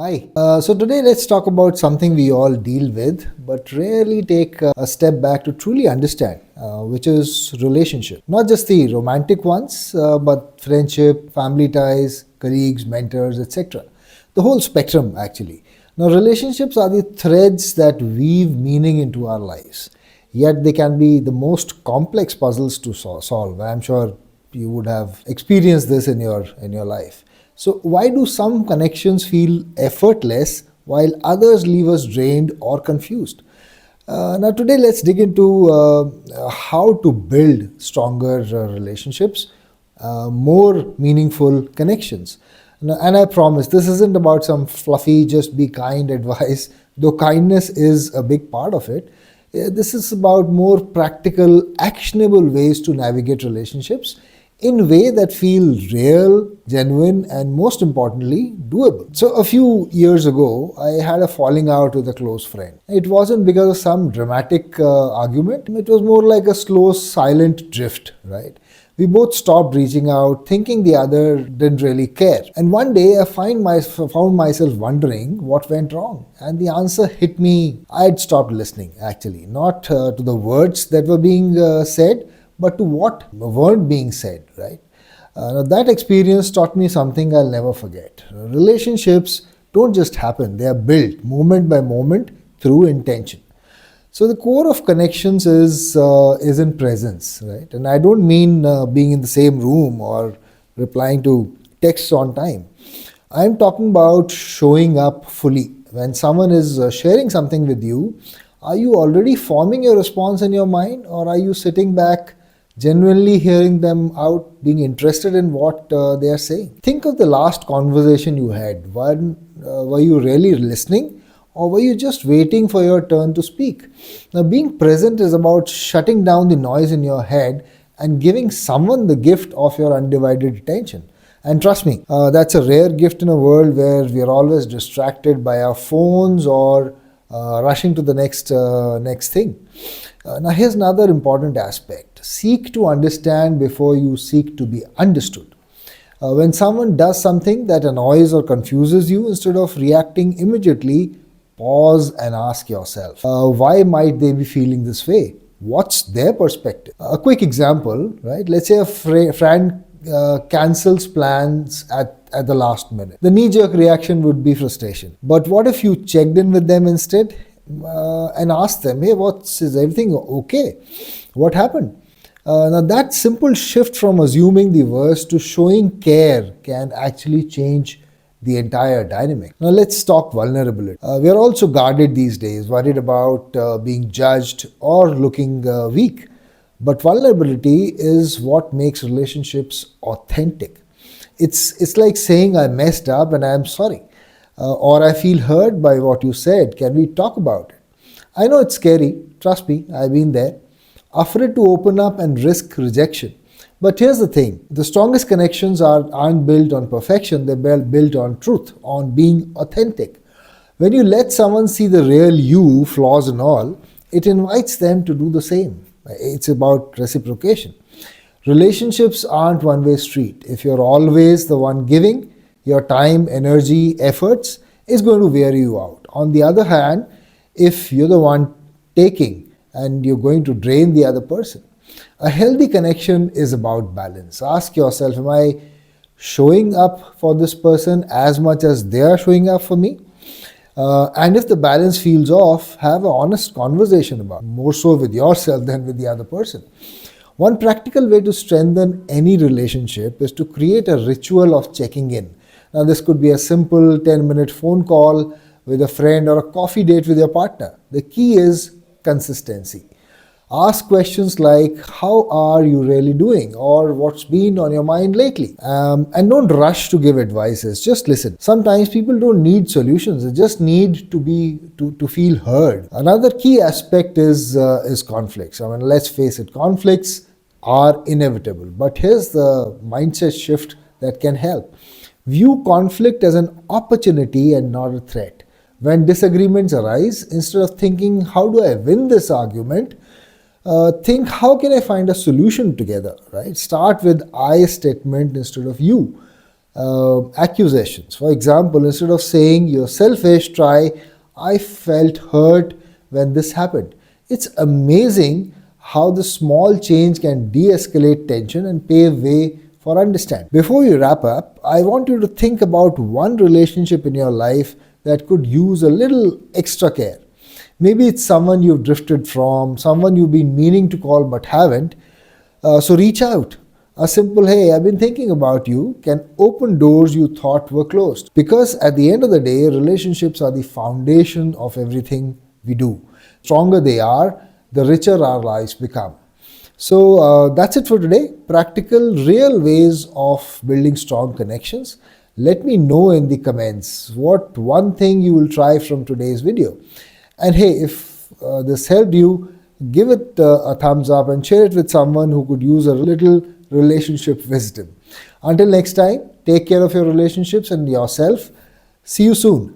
Hi. So today let's talk about something we all deal with, but rarely take a step back to truly understand, which is relationship. Not just the romantic ones, but friendship, family ties, colleagues, mentors, etc. The whole spectrum, actually. Now, relationships are the threads that weave meaning into our lives. Yet they can be the most complex puzzles to solve. I'm sure you would have experienced this in your life. So why do some connections feel effortless while others leave us drained or confused? Now today let's dig into how to build stronger relationships, more meaningful connections. And I promise this isn't about some fluffy just be kind advice, though kindness is a big part of it. This is about more practical, actionable ways to navigate relationships in a way that feel real, genuine, and most importantly, doable. So a few years ago, I had a falling out with a close friend. It wasn't because of some dramatic argument. It was more like a slow, silent drift, right? We both stopped reaching out, thinking the other didn't really care. And one day I found myself wondering what went wrong. And the answer hit me. I had stopped listening, actually, not to the words that were being said, but to what weren't being said, right? Now that experience taught me something I'll never forget. Relationships don't just happen, they are built moment by moment through intention. So the core of connections is in presence, right? And I don't mean being in the same room or replying to texts on time. I'm talking about showing up fully. When someone is sharing something with you, are you already forming your response in your mind, or are you sitting back, genuinely hearing them out, being interested in what they are saying? Think of the last conversation you had. Were you really listening? Or were you just waiting for your turn to speak? Now, being present is about shutting down the noise in your head and giving someone the gift of your undivided attention. And trust me, that's a rare gift in a world where we are always distracted by our phones or rushing to the next thing. Now, here's another important aspect: seek to understand before you seek to be understood. When someone does something that annoys or confuses you, instead of reacting immediately, pause and ask yourself, why might they be feeling this way? What's their perspective? A quick example, right? Let's say a friend cancels plans at the last minute. The knee-jerk reaction would be frustration. But what if you checked in with them instead and asked them, hey, is everything okay? What happened? Now that simple shift from assuming the worst to showing care can actually change the entire dynamic. Now let's talk vulnerability. We are also guarded these days, worried about being judged or looking weak. But vulnerability is what makes relationships authentic. It's like saying I messed up and I'm sorry. Or I feel hurt by what you said. Can we talk about it? I know it's scary. Trust me, I've been there. Afraid to open up and risk rejection. But here's the thing, the strongest connections aren't built on perfection, they're built on truth, on being authentic. When you let someone see the real you, flaws and all, it invites them to do the same. It's about reciprocation. Relationships aren't one-way street. If you're always the one giving, your time, energy, efforts is going to wear you out. On the other hand, if you're the one taking and you're going to drain the other person. A healthy connection is about balance. Ask yourself, am I showing up for this person as much as they are showing up for me? And if the balance feels off, have an honest conversation about it, more so with yourself than with the other person. One practical way to strengthen any relationship is to create a ritual of checking in. Now, this could be a simple 10-minute phone call with a friend or a coffee date with your partner. The key is consistency. Ask questions like, how are you really doing? Or what's been on your mind lately? And don't rush to give advices, just listen. Sometimes people don't need solutions, they just need to feel heard. Another key aspect is conflicts. I mean, let's face it, conflicts are inevitable. But here's the mindset shift that can help. View conflict as an opportunity and not a threat. When disagreements arise, instead of thinking, how do I win this argument? Think, how can I find a solution together, right? Start with I statement instead of you. accusations. For example, instead of saying you're selfish, try I felt hurt when this happened. It's amazing how the small change can de escalate tension and pave way for understanding. Before we wrap up, I want you to think about one relationship in your life that could use a little extra care. Maybe it's someone you've drifted from, someone you've been meaning to call but haven't. So reach out. A simple, hey, I've been thinking about you, can open doors you thought were closed. Because at the end of the day, relationships are the foundation of everything we do. Stronger they are, the richer our lives become. So that's it for today. Practical, real ways of building strong connections. Let me know in the comments what one thing you will try from today's video. And hey, if this helped you, give it a thumbs up and share it with someone who could use a little relationship wisdom. Until next time, take care of your relationships and yourself. See you soon.